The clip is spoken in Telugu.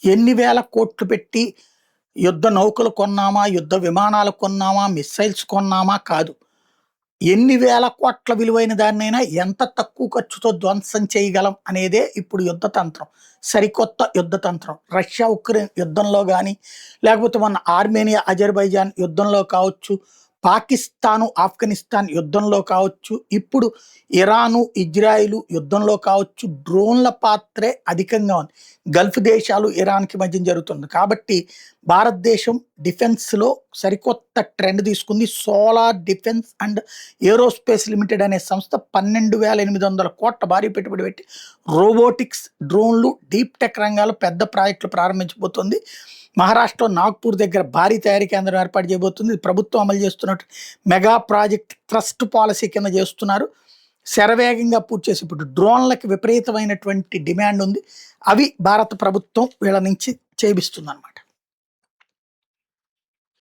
ఎన్ని వేల కోట్లు పెట్టి యుద్ధ నౌకలు కొన్నామా, యుద్ధ విమానాలు కొన్నామా, మిస్సైల్స్ కొన్నామా కాదు. ఎన్ని వేల కోట్ల విలువైన దాన్నైనా ఎంత తక్కువ ఖర్చుతో ధ్వంసం చేయగలం అనేదే ఇప్పుడు యుద్ధ తంత్రం. సరికొత్త యుద్ధ తంత్రం. రష్యా ఉక్రెయిన్ యుద్ధంలో గానీ, లేకపోతే మొన్న ఆర్మేనియా అజర్బైజాన్ యుద్ధంలో కావచ్చు, పాకిస్తాను ఆఫ్ఘనిస్తాన్ యుద్ధంలో కావచ్చు, ఇప్పుడు ఇరాను ఇజ్రాయిలు యుద్ధంలో కావచ్చు, డ్రోన్ల పాత్రే అధికంగా ఉంది. గల్ఫ్ దేశాలు ఇరాన్కి మధ్య జరుగుతుంది. కాబట్టి భారతదేశం డిఫెన్స్లో సరికొత్త ట్రెండ్ తీసుకుంది. Solar defence and aerospace limited అనే సంస్థ 12,800 కోట్ల భారీ పెట్టుబడి పెట్టి రోబోటిక్స్, డ్రోన్లు, డీప్ టెక్ రంగాలు పెద్ద ప్రాజెక్టులు ప్రారంభించబోతుంది. మహారాష్ట్ర నాగ్పూర్ దగ్గర భారీ తయారీ కేంద్రం ఏర్పాటు చేయబోతుంది. ప్రభుత్వం అమలు చేస్తున్నట్టు మెగా ప్రాజెక్ట్ ట్రస్ట్ పాలసీ కింద చేస్తున్నారు. శరవేగంగా పూర్తి చేసి ఇప్పుడు డ్రోన్లకి విపరీతమైనటువంటి డిమాండ్ ఉంది. అవి భారత ప్రభుత్వం వీళ్ళ నుంచి చేయిస్తుంది అన్నమాట.